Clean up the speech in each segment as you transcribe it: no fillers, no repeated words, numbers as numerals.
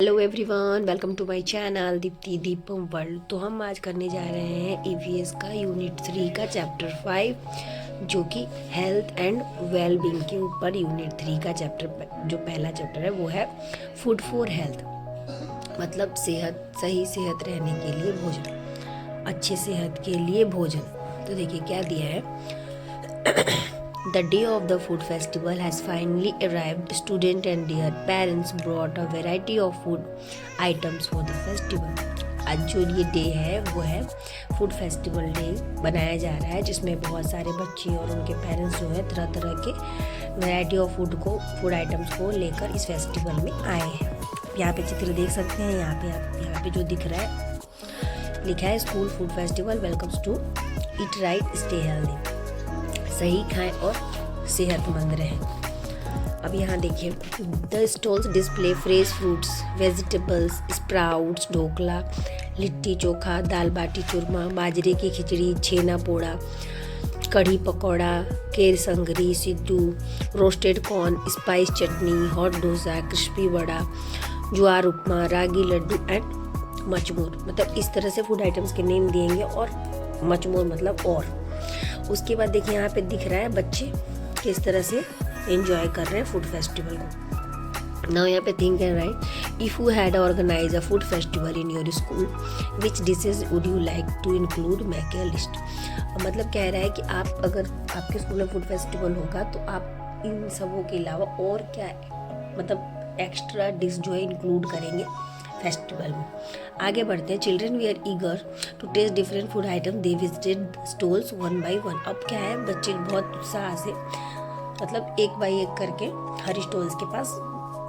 Hello everyone, welcome to my channel Deepti Deepam world. तो हम आज करने जा रहे हैं ईवीएस का यूनिट 3 का चैप्टर 5, जो कि हेल्थ एंड वेल बीइंग के ऊपर यूनिट 3 का चैप्टर, जो पहला चैप्टर है वो है फूड फॉर हेल्थ, मतलब सेहत, सही सेहत रहने के लिए भोजन, अच्छी सेहत के लिए भोजन। तो देखिए क्या दिया है। The day of the food festival has finally arrived. Students and their parents brought a variety of food items for the festival. आज जो ये डे है वो है फूड फेस्टिवल डे बनाया जा रहा है, जिसमें बहुत सारे बच्चे और उनके पेरेंट्स जो है तरह तरह के वैरायटी ऑफ फूड आइटम्स को लेकर इस फेस्टिवल में आए हैं। यहाँ पे चित्र देख सकते हैं। यहाँ पे जो दिख रहा है लिखा है school food festival welcomes to eat right stay healthy. सही खाएं और सेहतमंद रहें। अब यहाँ देखिए, the stalls display fresh fruits, vegetables, sprouts, dhokla, litti chokha, dal baati churma, bajre की khichdi, chhena poda, kadhi pakoda, ker sangri, siddu, roasted corn, spice chutney, hot dosa, crispy vada, jowar upma, ragi laddu and much more. मतलब इस तरह से फूड आइटम्स के नेम दिएंगे, और मचमोर मतलब और। उसके बाद देखिए यहाँ पे दिख रहा है बच्चे किस तरह से एंजॉय कर रहे हैं फूड फेस्टिवल को। नाउ यहाँ पे think and write, if you had organise a food festival in your school, which dishes would you like to include, make a list. मतलब कह रहा है कि आप अगर आपके स्कूल में फूड फेस्टिवल होगा तो आप इन सबों के अलावा और क्या मतलब एक्स्ट्रा डिश जो है इंक्लूड करेंगे फेस्टिवल में। आगे बढ़ते हैं। Children we are eager to taste different food item, they visited stalls one by one. अब क्या है, बच्चे बहुत उत्साह से मतलब एक बाय एक करके हर स्टॉल्स के पास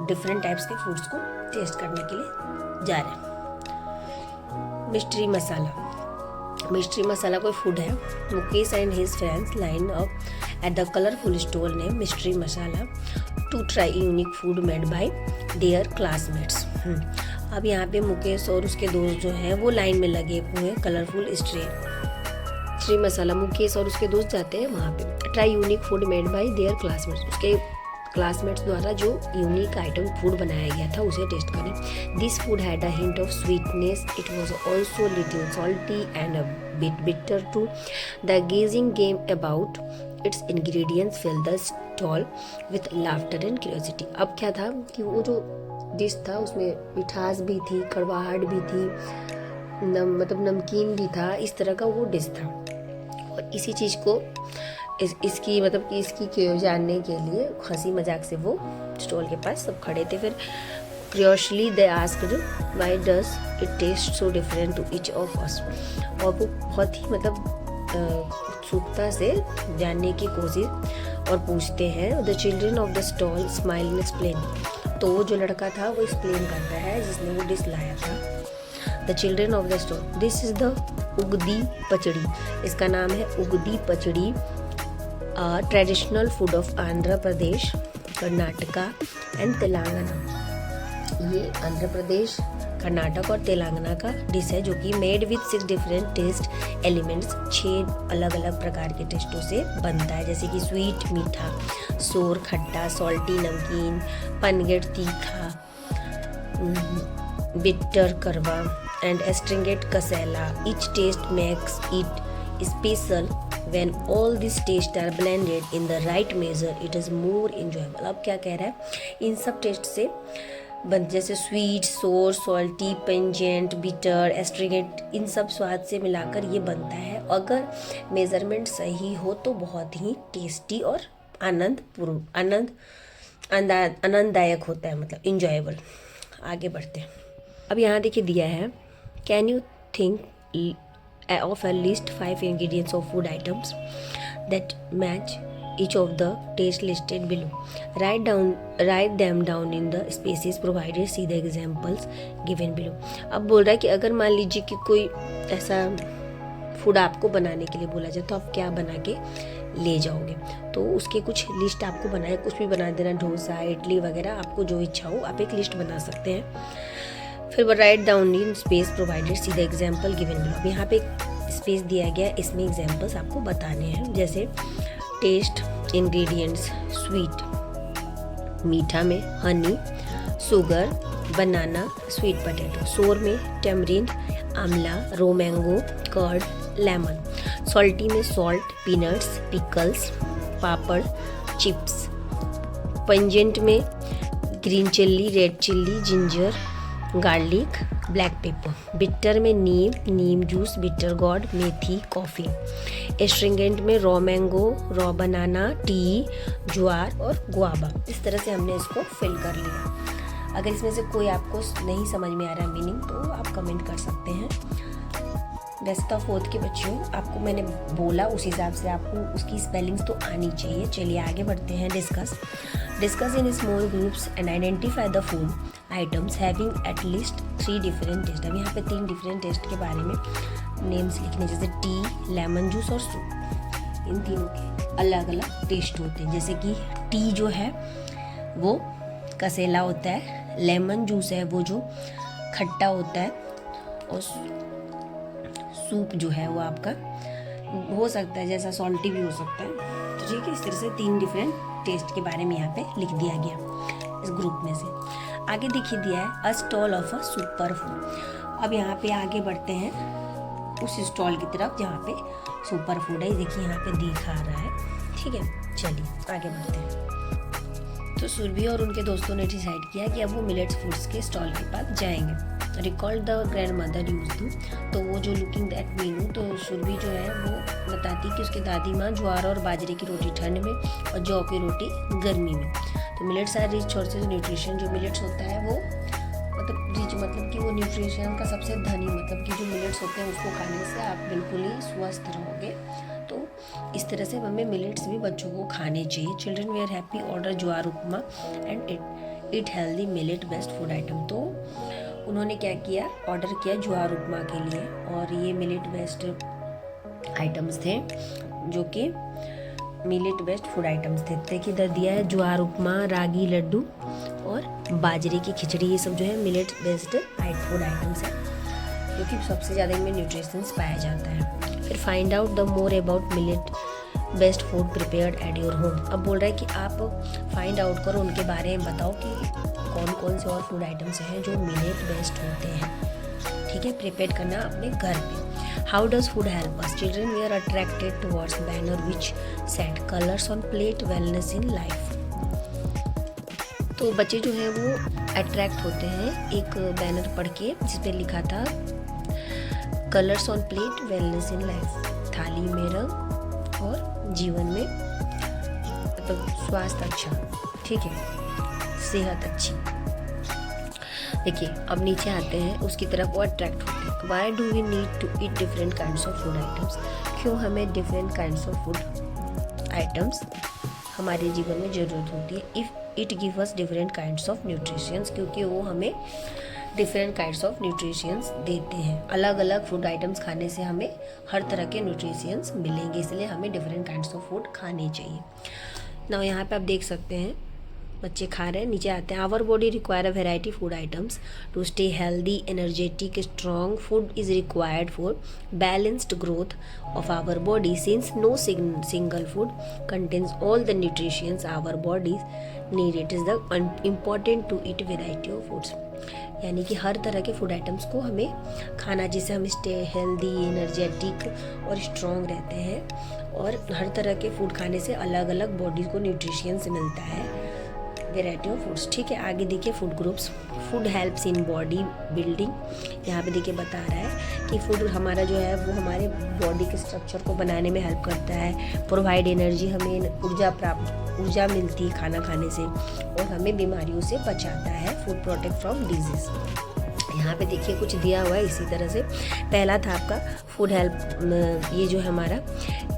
डिफरेंट टाइप्स के फूड्स को टेस्ट करने के लिए जा रहे हैं। मिस्ट्री मसाला कोई फूड है। Mukesh and his friends line up at the colourful stall name mystery masala to try unique food made by their classmates. अब यहाँ पे मुकेश और उसके दोस्त जो हैं वो लाइन में लगे हुए हैं कलरफुल मिस्ट्री मसाला। मुकेश और उसके दोस्त जाते हैं वहाँ पे। Try unique food made by their classmates, उसके क्लासमेट्स द्वारा जो यूनिक आइटम फूड बनाया गया था उसे टेस्ट करें। This food had a hint of sweetness, it was also little salty and a bit bitter too. The guessing game about its ingredients fill the stall with laughter and curiosity. अब क्या था कि वो जो dish था उसमें मिठास भी थी, कड़वाहट भी थी, मतलब नमकीन भी था, इस तरह का वो डिश था। और इसी चीज़ को इसकी मतलब कि इसकी जानने के लिए हंसी मजाक से वो स्टॉल के पास सब खड़े थे। फिर curiously they asked why does it taste so different to each of us. और वो बहुत ही मतलब उत्सुकता से जानने की कोशिश और पूछते हैं। The children of the stall smile and explain. तो वो जो लड़का था वो एक्सप्लेन करता है जिसने वो डिश लाया था। The children of the stall, this is the Ugadi pachadi. इसका नाम है Ugadi pachadi, traditional food of Andhra Pradesh, Karnataka and Telangana. ये आंध्र प्रदेश, कर्नाटक और तेलंगाना का डिश है, जो कि made with 6 different taste elements, 6 अलग अलग प्रकार के टेस्टों से बनता है, जैसे कि स्वीट मीठा, सोर खट्टा, सॉल्टी नमकीन, पनगेट teekha, bitter karwa and astringent kasela. Each taste makes it special when all these tastes are blended in the right measure, it is more enjoyable। अब क्या कह रहा है, इन सब टेस्ट से जैसे स्वीट, सोर, सॉल्टी, पेंजेंट, बिटर, एस्ट्रिगेंट, इन सब स्वाद से मिलाकर ये बनता है। अगर मेजरमेंट सही हो तो बहुत ही टेस्टी और आनंददायक होता है, मतलब इंजॉयबल। आगे बढ़ते हैं। अब यहाँ देखिए दिया है, can you think of at least 5 ingredients of food items that match each of the taste listed below. Write them down in the spaces provided. See the examples given below. अब बोल रहा है कि अगर मान लीजिए कि कोई ऐसा फूड आपको बनाने के लिए बोला जाए तो आप क्या बना के ले जाओगे। तो उसके कुछ लिस्ट आपको बनाए, कुछ भी बना देना, डोसा, इडली वगैरह, आपको जो इच्छा हो आप एक लिस्ट बना सकते हैं। फिर write down in space provided, see the example given below. अब यहाँ पे स्पेस दिया गया, इसमें एग्जाम्पल्स आपको बताने हैं, जैसे टेस्ट, इंग्रेडिएंट्स, स्वीट, मीठा में हनी, शुगर, बनाना, स्वीट पोटैटो। सोर में टेमरिंड, आंवला, रो मैंगो, कर्ड, लेमन। सॉल्टी में सॉल्ट, पीनट्स, पिकल्स, पापड़, चिप्स। पंजेंट में green chilli, red chilli, ginger, garlic, black pepper. Bitter में नीम जूस, बिटर गॉड, मेथी, कॉफ़ी। एस्ट्रिंगेंट में रॉ मैंगो, रॉ बनाना, T, ज्वार और गुआवा। इस तरह से हमने इसको फिल कर लिया। अगर इसमें से कोई आपको नहीं समझ में आ रहा मीनिंग तो आप कमेंट कर सकते हैं। वैसे तो 4th के बच्चों, आपको मैंने बोला उस हिसाब से आपको उसकी स्पेलिंग्स तो आनी चाहिए। चलिए आगे बढ़ते हैं। Discuss in small groups and identify the food items having at least 3 different taste. अब यहाँ पे 3 डिफरेंट टेस्ट के बारे में नेम्स लिखने, जैसे टी, लेमन जूस और सूप। इन तीनों के अलग अलग टेस्ट होते हैं। जैसे कि टी जो है वो कसेला होता है, लेमन जूस है वो जो खट्टा होता है, और सूप जो है वो आपका हो सकता है जैसा सॉल्टी भी हो सकता है। तो ठीक है, इस तरह से 3 डिफरेंट टेस्ट के बारे में यहाँ पे लिख दिया गया इस ग्रुप में से। आगे देखिए दिया है a stall of a super food. अब यहाँ पे आगे बढ़ते हैं उस स्टॉल की तरफ जहाँ पे सुपर फूड है। देखिए यहाँ पे दिखा रहा है। ठीक है, चलिए आगे बढ़ते हैं। तो सुरभि और उनके दोस्तों ने डिसाइड किया कि अब वो मिलेट्स फूड्स के स्टॉल के पास जाएंगे। Recall the grand mother use to, तो वो जो लुकिंग दैट मीनू, तो सुरभि जो है वो बताती कि उसकी दादी माँ ज्वार और बाजरे की रोटी ठंड में और जौ की रोटी गर्मी में। तो millets are rich sources nutrition. जो मिलेट्स होता है वो मतलब रिच मतलब कि वो न्यूट्रिशन का सबसे धनी, मतलब कि जो मिलेट्स होते हैं उसको खाने से आप बिल्कुल ही स्वस्थ रहोगे। तो इस तरह से हमें मिलेट्स भी बच्चों को खाने चाहिए। Children were happy order jowar upma and eat healthy millet best food item. तो उन्होंने क्या किया, ऑर्डर किया ज्वार उपमा के लिए, और ये मिलेट बेस्ट आइटम्स थे जो कि मिलेट बेस्ट फूड आइटम्स थे। देखिए इधर दिया है ज्वार उपमा, रागी लड्डू और बाजरे की खिचड़ी। ये सब जो है मिलेट बेस्ड फूड आइटम्स है जो कि सबसे ज़्यादा इनमें न्यूट्रिशंस पाया जाता है। फिर find out the more about millet best food prepared at your home. अब बोल रहा है कि आप फाइंड आउट करो, उनके बारे में बताओ कि कौन कौन से और फूड आइटम्स हैं जो मिलेट बेस्ड होते हैं। ठीक है, प्रिपेयर करना अपने घर पे। How does food help us? Children we are attracted towards banner which set colours on plate wellness in life. तो बच्चे जो है वो अट्रैक्ट होते हैं एक बैनर पढ़ के जिस पे लिखा था colours on plate wellness in life, थाली में रंग और जीवन में मतलब स्वास्थ्य अच्छा। ठीक है, सेहत अच्छी। देखिए अब नीचे आते हैं उसकी तरफ, वो अट्रैक्ट होते हैं। Why do we need to eat different kinds of food items? क्यों हमें different kinds of food items हमारे जीवन में ज़रूरत होती है? If it give us different kinds of nutritions, क्योंकि वो हमें डिफरेंट काइंड्स ऑफ न्यूट्रिशंस देते हैं। अलग अलग फूड आइटम्स खाने से हमें हर तरह के न्यूट्रिशंस मिलेंगे, इसलिए हमें डिफरेंट काइंड्स ऑफ फूड खाने चाहिए ना। यहाँ पे आप देख सकते हैं बच्चे खा रहे हैं। नीचे आते हैं। Our body require a variety food items to stay healthy, energetic, strong. Food is required for balanced growth of our body since no single food contains all the nutritions our bodies need. It is the important to eat variety of foods. यानी कि हर तरह के food items को हमें खाना, जिससे हम stay healthy, energetic और स्ट्रॉन्ग रहते हैं। और हर तरह के फूड खाने से अलग अलग बॉडी को न्यूट्रिशंस मिलता है, वेराइटी ऑफ फूड्स। ठीक है, आगे देखिए food groups. Food helps in body building. यहाँ पे देखिए बता रहा है कि फूड हमारा जो है वो हमारे बॉडी के स्ट्रक्चर को बनाने में हेल्प करता है। प्रोवाइड एनर्जी, हमें ऊर्जा मिलती है खाना खाने से, और हमें बीमारियों से बचाता है। Food protect from disease. यहाँ पे देखिए कुछ दिया हुआ है इसी तरह से। पहला था आपका फूड हेल्प, ये जो है हमारा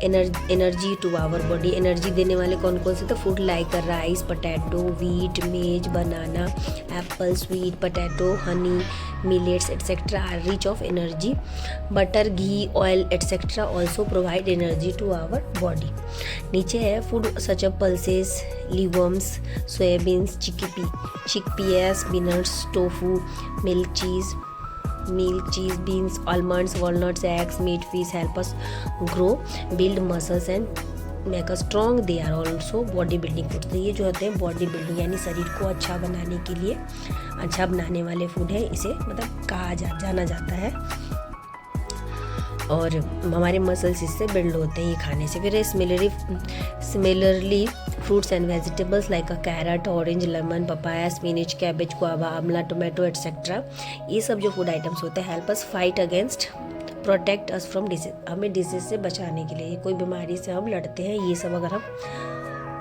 energy to our body. Energy देने वाले कौन कौन से? तो food like rice, potato, wheat, maize, banana, apple, sweet potato, honey, millets etcetera are rich of energy. Butter, ghee, oil etcetera also provide energy to our body. नीचे है food such a pulses, legumes, soybeans, chickpeas, peanuts, tofu, milk cheese, beans, almonds, walnuts, eggs, meat, fish help us grow, build muscles and make a strong, they are also body building foods. तो ये जो होते हैं body building यानी शरीर को अच्छा बनाने के लिए अच्छा बनाने वाले फूड है, इसे मतलब जाना जाता है। और हमारे मसल्स इससे बिल्ड होते हैं ये खाने से। फिर similarly fruits and vegetables like a carrot, orange, lemon, papaya, spinach, cabbage, guava, amla, tomato etcetera, ये सब जो फूड आइटम्स होते हैं help us fight against, protect us from disease, हमें डिसीज से बचाने के लिए, कोई बीमारी से हम लड़ते हैं ये सब अगर हम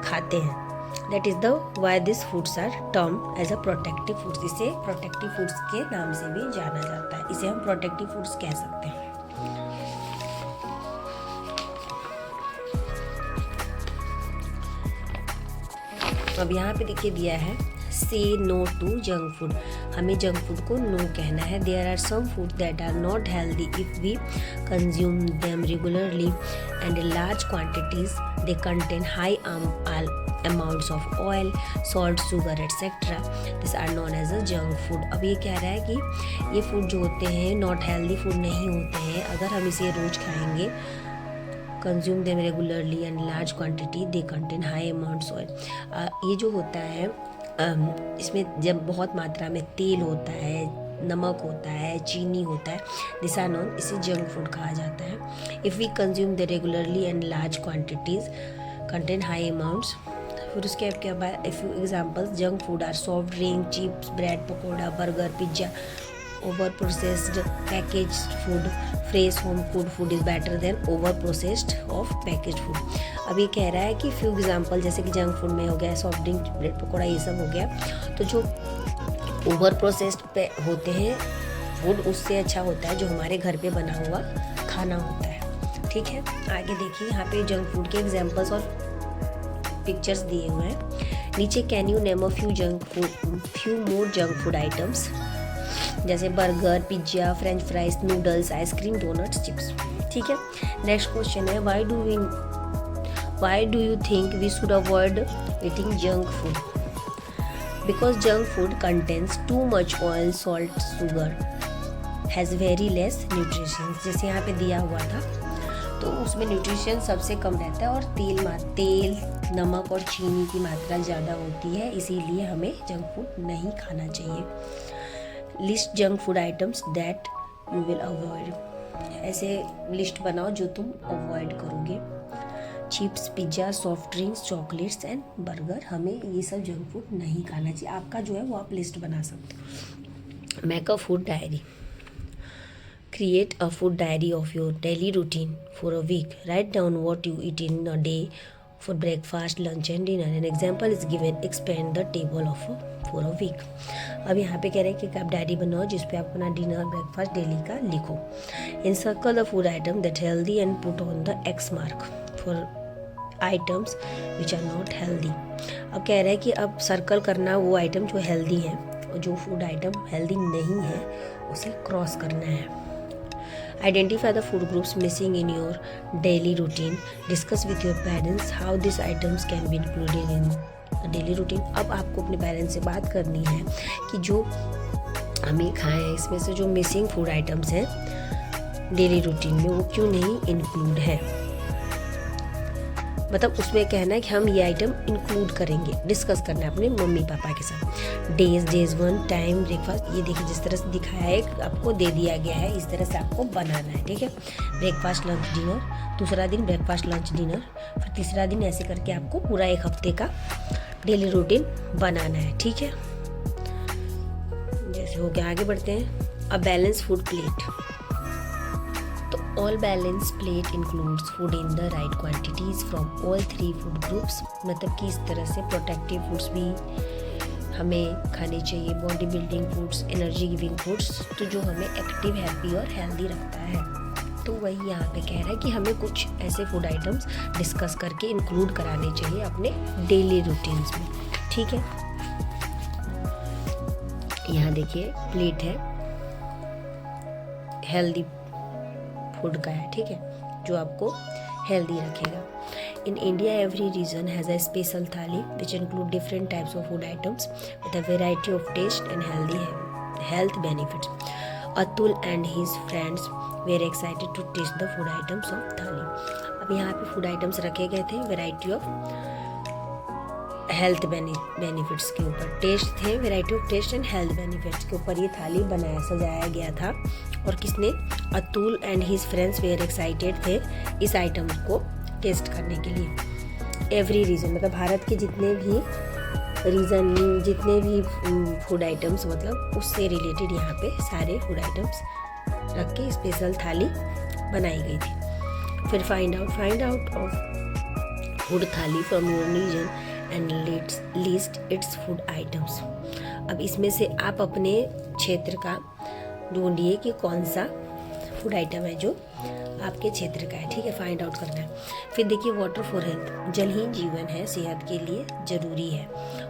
खाते हैं। That is the why this foods are term as a protective foods. इसे प्रोटेक्टिव फूड्स के नाम से भी जाना जाता है, इसे हम प्रोटेक्टिव फूड्स कह सकते हैं। अब यहाँ पे देखिए दिया है से नो टू जंक फूड, हमें जंक फूड को नो कहना है। There are some food that are not healthy if we consume them regularly and large quantities, they contain high amounts of oil, salt, sugar etcetera, this are known as a junk food. अब ये कह रहा है कि ये food जो होते हैं नॉट हेल्दी फूड नहीं होते हैं, अगर हम इसे रोज़ खाएंगे, consume them regularly and large quantity, they contain high amounts oil. ये जो होता है इसमें जब बहुत मात्रा में तेल होता है, नमक होता है, चीनी होता है, दिस आर नॉन, इसे जंक फूड कहा जाता है। If we consume the regularly and large quantities contain high amounts. फिर उसके बाद if you examples, junk food are soft drink, chips, bread pakora, burger, pizza, over processed packaged food, fresh home cooked food is better than over processed of packaged food. अब ये कह रहा है कि few example, जैसे कि जंक फूड में हो गया सॉफ्ट ड्रिंक, ब्रेड पकौड़ा, ये सब हो गया, तो जो ओवर प्रोसेस्ड पे होते हैं फूड, उससे अच्छा होता है जो हमारे घर पे बना हुआ खाना होता है। ठीक है, आगे देखिए यहाँ पे जंक फूड के एग्जाम्पल्स और पिक्चर्स दिए हुए हैं नीचे। Can you name a few more junk food items, जैसे burger, pizza, French fries, noodles, ice cream, donuts, chips. ठीक है, नेक्स्ट क्वेश्चन है why do you think we should avoid eating junk food? Because junk food contains too much oil, salt, sugar, has very less nutrition. जैसे यहाँ पे दिया हुआ था तो उसमें न्यूट्रिशन सबसे कम रहता है और तेल, नमक और चीनी की मात्रा ज़्यादा होती है, इसीलिए हमें जंक फूड नहीं खाना चाहिए। List junk food items that you will avoid, ऐसे लिस्ट बनाओ जो तुम अवॉइड करोगे। Chips, pizza, soft drinks, chocolates and burger, हमें ये सब जंक फूड नहीं खाना चाहिए। आपका जो है वो आप लिस्ट बना सकते हो। Make a food diary, create a food diary of your daily routine for a week. Write down what you eat in a day for breakfast, lunch and dinner. An example is given. Expand the table for a week. अब यहाँ पे कह रहे हैं कि आप diary बनाओ जिस पे आप अपना डिनर, ब्रेकफास्ट डेली का लिखो। Encircle the food item that healthy and put on the X mark for items which are not healthy. अब कह रहे हैं कि अब सर्कल करना वो आइटम जो हेल्दी हैं और जो फूड आइटम हेल्दी नहीं है उसे क्रॉस करना है। Identify the food groups missing in your daily routine. Discuss with your parents how these items can be included in the daily routine. अब आपको अपने पेरेंट्स से बात करनी है कि जो हमें खाएं इसमें से जो मिसिंग फूड आइटम्स हैं डेली रूटीन में वो क्यों नहीं इंक्लूड है। मतलब उसमें कहना है कि हम ये आइटम इंक्लूड करेंगे, डिस्कस करना है अपने मम्मी पापा के साथ। डेज 1 टाइम ब्रेकफास्ट, ये देखिए जिस तरह से दिखाया है आपको दे दिया गया है, इस तरह से आपको बनाना है। ठीक है, ब्रेकफास्ट लंच डिनर, दूसरा दिन ब्रेकफास्ट लंच डिनर, फिर तीसरा दिन, ऐसे करके आपको पूरा एक हफ्ते का डेली रूटीन बनाना है। ठीक है, जैसे हो गया, आगे बढ़ते हैं। A balance food plate, all balance plate includes food in the right quantities from all 3 food groups. मतलब कि इस तरह से प्रोटेक्टिव फूड्स भी हमें खाने चाहिए, body building foods, energy giving foods, तो जो हमें एक्टिव, हैप्पी और हेल्दी रखता है। तो वही यहाँ पे कह रहा है कि हमें कुछ ऐसे फूड आइटम्स डिस्कस करके इंक्लूड कराने चाहिए अपने डेली रूटीन्स में। ठीक है, यहाँ देखिए प्लेट है, हेल्दी फूड का है। ठीक है, जो आपको हेल्दी रखेगा। In India every region has a special thali which include different types of food items with a variety of taste and health benefits. Atul and his friends were excited to taste the food items of thali. अब अब यहाँ पे food items रखे गए थे variety of health benefits के ऊपर, taste थे variety of taste and health benefits के ऊपर ये थाली सजाया गया था। और किसने, Atul and his friends were excited थे इस आइटम को टेस्ट करने के लिए। एवरी रीजन मतलब भारत के जितने भी फूड आइटम्स मतलब उससे रिलेटेड यहाँ पे सारे फूड आइटम्स रख के स्पेशल थाली बनाई गई थी। फिर find out of food thali from your region and list its food items. अब इसमें से आप अपने क्षेत्र का ढूंढिए कि कौन सा फूड आइटम है जो आपके क्षेत्र का है, ठीक है, फाइंड आउट करना है। फिर देखिए वाटर फॉर हेल्थ, जल ही जीवन है, सेहत के लिए जरूरी है।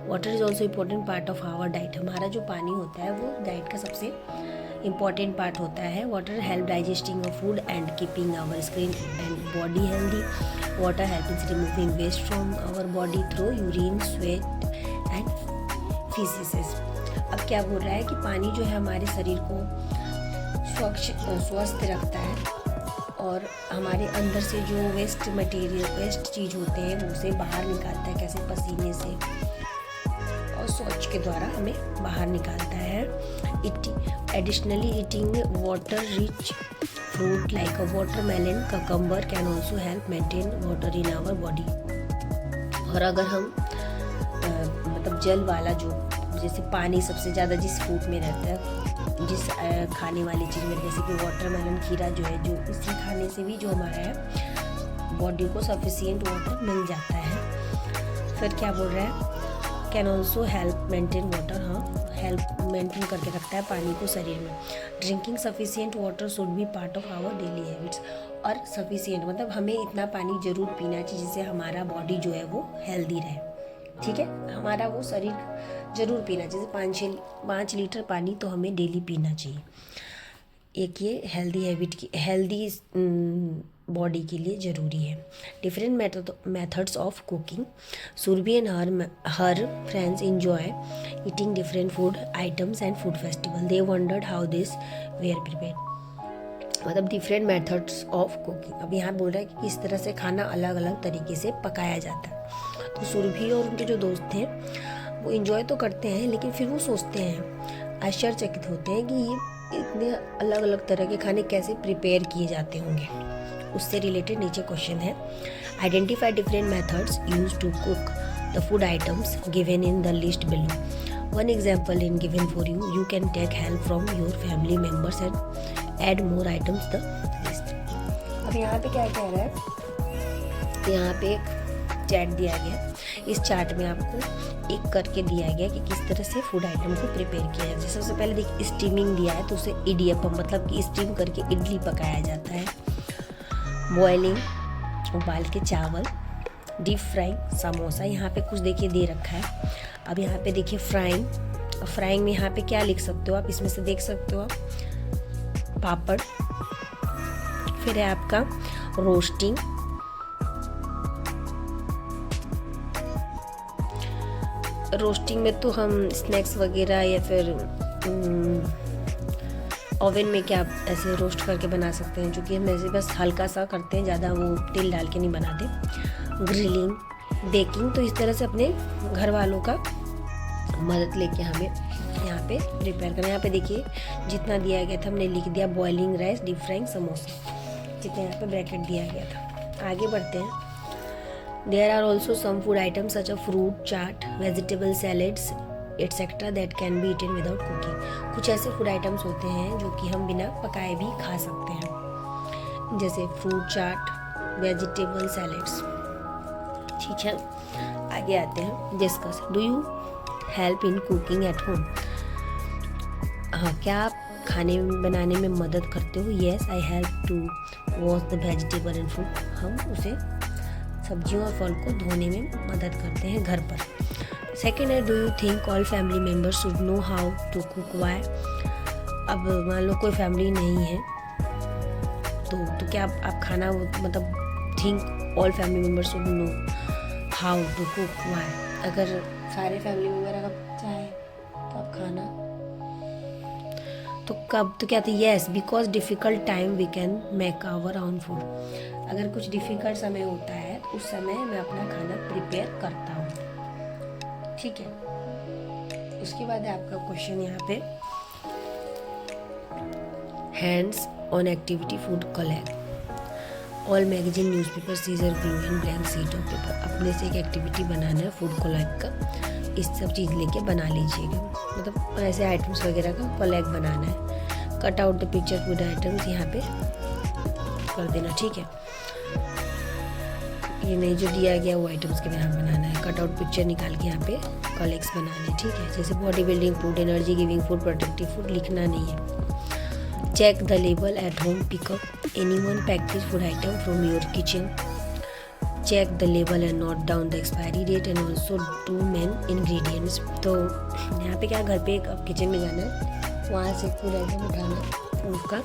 Water is also important part of our diet, हमारा जो पानी होता है वो डाइट का सबसे इम्पॉर्टेंट पार्ट होता है। Water help digesting of food and keeping our skin and body healthy. Water help is removing waste from our body through urine, sweat and faeces. अब क्या बोल रहा है कि पानी जो है हमारे शरीर को स्वस्थ रखता है और हमारे अंदर से जो वेस्ट चीज़ होते हैं वो उसे बाहर निकालता है, कैसे, पसीने से और शौच के द्वारा हमें बाहर निकालता है। Additionally eating water rich fruit like a watermelon, cucumber can also help maintain water in our body. और अगर हम मतलब जल वाला जो जैसे पानी सबसे ज़्यादा जिस फ्रूट में रहता है, जिस खाने वाली चीज़ में, जैसे कि वाटरमेलन, खीरा जो है, जो इसी खाने से भी जो हमारा है बॉडी को सफिशिएंट वाटर मिल जाता है। फिर क्या बोल रहा है, can also help maintain water, हाँ हेल्प मेंटेन करके रखता है पानी को शरीर में। Drinking sufficient water should be part of our daily habits. और सफिशिएंट मतलब हमें इतना पानी जरूर पीना चाहिए जिससे हमारा बॉडी जो है वो हेल्दी रहे, ठीक है, हमारा वो शरीर जरूर पीना चाहिए। 5 लीटर पानी तो हमें डेली पीना चाहिए। एक ये हेल्दी हैबिट की, हेल्दी बॉडी के लिए ज़रूरी है। Different methods of cooking, Surabhi and her friends enjoy eating different food items and food festival, they wondered how this were prepared. मतलब डिफरेंट मेथड्स ऑफ कुकिंग। अब यहाँ बोल रहा है कि किस तरह से खाना अलग अलग तरीके से पकाया जाता है। तो सुरभि और उनके जो दोस्त थे वो इंजॉय तो करते हैं, लेकिन फिर वो सोचते हैं, आश्चर्यचकित होते हैं कि ये इतने अलग अलग तरह के खाने कैसे प्रिपेयर किए जाते होंगे। उससे रिलेटेड नीचे क्वेश्चन है, identify different methods used to cook the food items given in the list below. One example in given for you, you can take help from your family members and add more items the list. अब यहाँ पे क्या कह रहा है, यहाँ पे एक चार्ट दिया गया, इस चार्ट में आपको एक करके दिया गया कि किस तरह से फूड आइटम को प्रिपेयर किया जाए। जैसे सबसे पहले देखिए स्टीमिंग दिया है, तो उसे इडियप्पम मतलब कि स्टीम करके इडली पकाया जाता है। बॉइलिंग उबाल के चावल, डीप फ्राइंग समोसा, यहाँ पे कुछ देखिए दे रखा है। अब यहाँ पे देखिए फ्राइंग, फ्राइंग में यहाँ पे क्या लिख सकते हो आप, इसमें से देख सकते हो आप पापड़। फिर है आपका रोस्टिंग, रोस्टिंग में तो हम स्नैक्स वगैरह या फिर ओवन में क्या ऐसे रोस्ट करके बना सकते हैं, जो कि हम ऐसे बस हल्का सा करते हैं, ज़्यादा वो तेल डाल के नहीं बनाते। ग्रिलिंग, बेकिंग, तो इस तरह से अपने घर वालों का मदद लेके हमें यहाँ पे प्रिपेयर करना है। यहाँ पे देखिए जितना दिया गया था हमने लिख दिया, boiling rice, deep frying samosa, जितना यहाँ पे ब्रैकेट दिया गया था। आगे बढ़ते हैं। There are also some food items such as fruit chaat, vegetable salads, etc. that can be eaten without cooking. कुछ ऐसे फूड आइटम्स होते हैं जो कि हम बिना पकाए भी खा सकते हैं, जैसे फ्रूट चाट, वेजिटेबल सैलेड्स, ठीक है। आगे आते हैं, discuss, do you help in cooking at home. हाँ, क्या आप खाने बनाने में मदद करते हो। Yes, I help to wash the vegetable and fruit, हम उसे सब्जियों और फल को धोने में मदद करते हैं घर पर। सेकेंड है, do you think all family members should know how to cook. Why. अब मान लो कोई फैमिली नहीं है तो क्या आप खाना मतलब think all family members should know how to cook. Why. अगर सारे फैमिली मेम्बर अगर चाहे तो आप खाना तो कब तो क्या था, yes because difficult time we can make our own food. अगर कुछ डिफ़िकल्ट समय होता है तो उस समय मैं अपना खाना प्रिपेयर करता हूँ। ठीक है, उसके बाद है आपका क्वेश्चन यहाँ पे, hands on activity food collect. All magazine, newspaper, scissor, glue and blank sheet of paper. अपने से एक एक्टिविटी बनाना है फूड कलेक्ट का, इस सब चीज़ लेके बना लीजिएगा, मतलब ऐसे आइटम्स वगैरह का कलेक्ट बनाना है। Cut out the picture food items यहाँ पे कर देना। ठीक है, ये नहीं जो दिया गया वो आइटम्स के यहाँ बनाना है। कट आउट पिक्चर निकाल के यहाँ पे कलेक्ट्स बनाने। ठीक है, जैसे body building food, energy giving food, protective food लिखना नहीं है। Check the label at home. Pick up any one packaged food item from your kitchen. Check the label and note down the expiry date and also two main ingredients. तो यहाँ पे क्या, घर पे आप किचन में जाना है, वहाँ से फूड आइटम उठाना है, उसका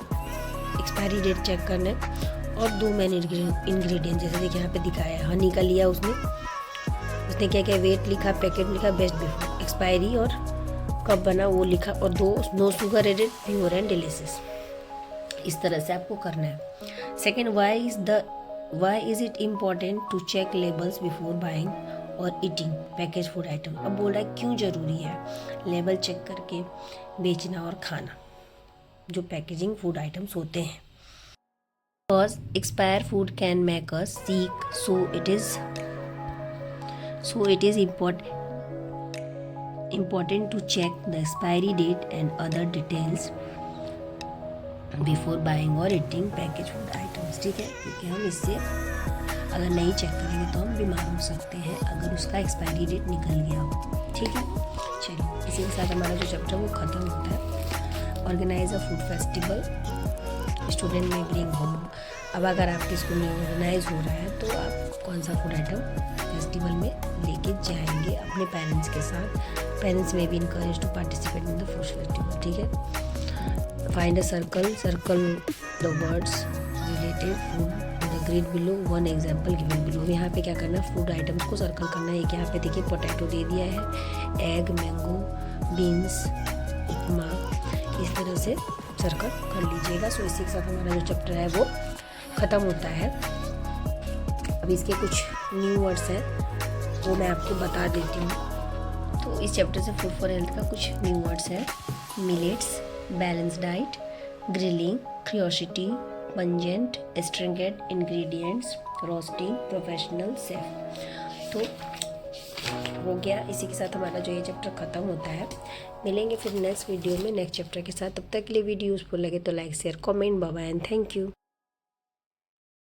एक्सपायरी डेट चेक करना है और दो मेन इंग्रेडिएंट जैसे देखिए यहाँ पे दिखाया है। हनी का लिया उसने क्या क्या वेट लिखा, पैकेट लिखा, बेस्ट बिफोर, एक्सपायरी और कब बना वो लिखा, और दो no sugar added, pure and delicious. इस तरह से आपको करना है। Second, why is it important to check labels before buying और ईटिंग पैकेज फूड आइटम। अब बोल रहा है क्यों ज़रूरी है लेबल चेक करके बेचना और खाना जो पैकेजिंग फूड आइटम्स होते हैं। Because expire food can make us seek, so it is important to check the expiry date and other details before buying or eating packaged food items। ठीक है, क्योंकि हम इससे अगर नहीं चेक करेंगे तो हम बीमार हो सकते हैं अगर उसका एक्सपायरी डेट निकल गया हो। ठीक है, चलिए इसी के साथ हमारा जो चैप्टर वो ख़त्म होता है। Organise a food festival, student में ब्रिंग होम। अब अगर आपके स्कूल में ऑर्गेनाइज हो रहा है तो आप कौन सा फूड आइटम फेस्टिवल में लेके जाएंगे अपने पेरेंट्स के साथ। पेरेंट्स में भी encourage to participate in the food festival. ठीक है, find a circle the words related food in the grid below, one example given below. यहाँ पे क्या करना है, फूड आइटम्स को सर्कल करना है। एक यहाँ पे देखिए पोटैटो दे दिया है, एग, मैंगो, बीन्स, उपमा, इस तरह से सर्कल कर लीजिएगा। सो इसी के साथ हमारा जो चैप्टर है वो ख़त्म होता है। अब इसके कुछ न्यू वर्ड्स हैं वो मैं आपको बता देती हूँ। तो इस चैप्टर से फूड फॉर हेल्थ का कुछ न्यू वर्ड्स हैं, millets, balance diet, grilling, curiosity, pungent, astringent ingredients, roasting, professional, safe. तो हो गया, इसी के साथ हमारा जो ये चैप्टर ख़त्म होता है। मिलेंगे फिर नेक्स्ट वीडियो में नेक्स्ट चैप्टर के साथ। तब तक के लिए वीडियो यूज़फुल लगे तो like, share, comment, bye bye and thank you.